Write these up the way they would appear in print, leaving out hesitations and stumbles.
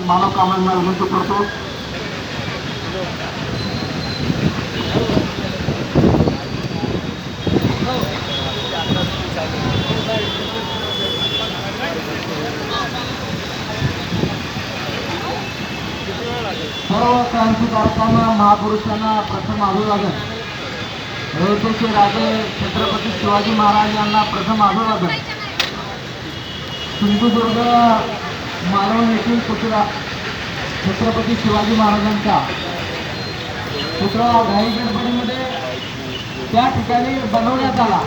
मानव कामांना विनंती करतो. सर्व क्रांतिकारकांना महापुरुषांना प्रथम अभिवादन. रयतेचे राजे छत्रपती शिवाजी महाराज यांना प्रथम अभिवादन. सिंधुदुर्ग मालवण येथील पुतळा छत्रपती शिवाजी महाराजांचा पुतळा घाई गडबडीमध्ये त्या ठिकाणी बनवण्यात आला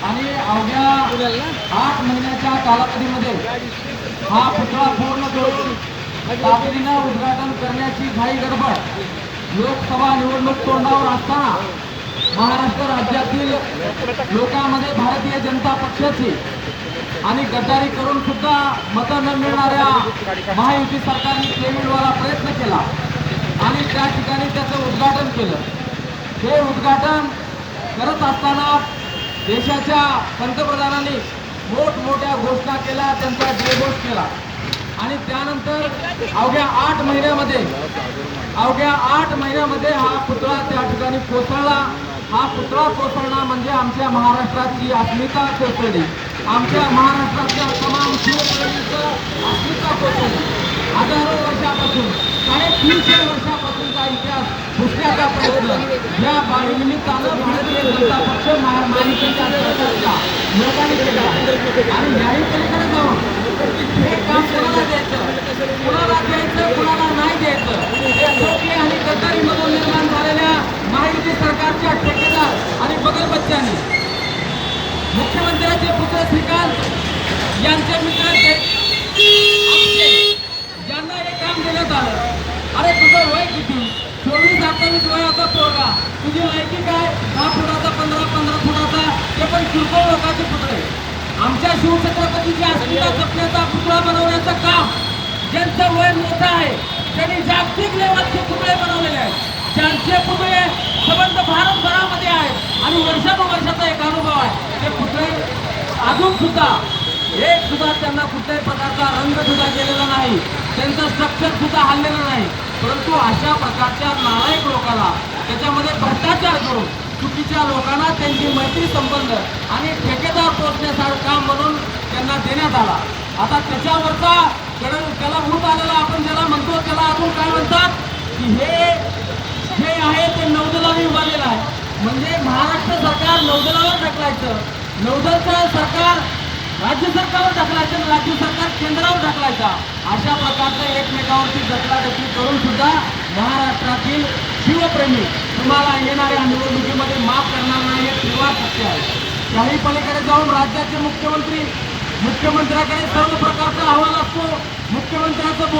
आणि अवघ्या 8 महिन्याच्या कालावधीमध्ये हा पुतळा पूर्ण करून तातडीनं उद्घाटन करण्याची घाई गडबड. लोकसभा निवडणूक तोंडावर असताना महाराष्ट्र राज्यातील लोकांमध्ये भारतीय जनता पक्षाची आणि गद्दारी करून सुद्धा मतं न मिळणाऱ्या महायुती सरकारने केविलवाला प्रयत्न केला आणि त्या ठिकाणी त्याचं उद्घाटन केलं. हे उद्घाटन करत असताना देशाच्या पंतप्रधानांनी मोठमोठ्या घोषणा केल्या, त्यांचा जयघोष केला आणि त्यानंतर अवघ्या 8 महिन्यामध्ये हा पुतळा त्या ठिकाणी कोसळला. हा पुतळा कोसळणं म्हणजे आमच्या महाराष्ट्राची अस्मिता कोसळली, आमच्या महाराष्ट्राच्या तमाम शिवप्रेमींचं अस्मिता कोसळली. हजारो वर्षापासून 350 वर्षापासूनचा इतिहास पुसण्याचा प्रयत्न या निमित्तानं भारतीय जनता पक्ष महायुतीच्या सरकारच्या लोकांनी केला आणि याही पलीकडे जाऊन हे काम कोणाला द्यायचं, कुणाला नाही द्यायचं, हे खोटे आणि गद्दारीमधून निर्माण झालेल्या महायुती सरकारच्या ठेकेदार आणि बगलबच्च्यांनी मुख्यमंत्र्यांचे पुत्र श्रीकांत यांचे मित्र यांना हे काम देण्यात आलं. अरे तुझं वय किती? 24-28 वयाचा पोरगा, तुझी लायकी काय? 10 फुटाचा 15 फुटाचा, ते पण किरकोळ लोकांचे पुतळे. आमच्या शिवछत्रपतीच्या अस्मिता जपण्याचा पुतळा बनवण्याचं काम ज्यांचं वय मोठं आहे त्यांनी जागतिक लेवलचे पुतळे बनवलेले आहेत, ज्यांचे पुतळे संबंध भारतभरामध्ये आहेत आणि वर्षानुवर्षाचा एक अनुभव आहे. ते पुतळे अजून सुद्धा एक सुद्धा त्यांना कुठल्याही प्रकारचा रंग सुद्धा गेलेला नाही, त्यांचं स्ट्रक्चर सुद्धा हल्लेलं नाही. परंतु अशा प्रकारच्या नालायक लोकांना त्याच्यामध्ये भ्रष्टाचार करून चुकीच्या लोकांना त्यांची मैत्री संबंध आणि ठेकेदार पोचण्यासारखं काम म्हणून त्यांना देण्यात आला. आता त्याच्यावरचा त्याला भूत आलेला आपण ज्याला म्हणतो त्याला अजून काय म्हणतात की हे आहे ते नौदलाने उभारलेलं आहे. म्हणजे महाराष्ट्र सरकार नौदलावर ढकलायचं, नौदलचं सरकार राज्य सरकारवर ढकलायचं आणि राज्य सरकार केंद्रावर ढकलायचा. अशा प्रकारचं एकमेकावरती ढकलाढकली करून सुद्धा महाराष्ट्रातील शिवप्रेमी तुम्हाला येणाऱ्या निवडणुकीमध्ये माफ करणार नाही, हे निर्वाह सत्य आहे. काही पलीकडे जाऊन राज्याचे मुख्यमंत्र्याकडे सर्व प्रकारचा अहवाल असतो. मुख्यमंत्र्याचं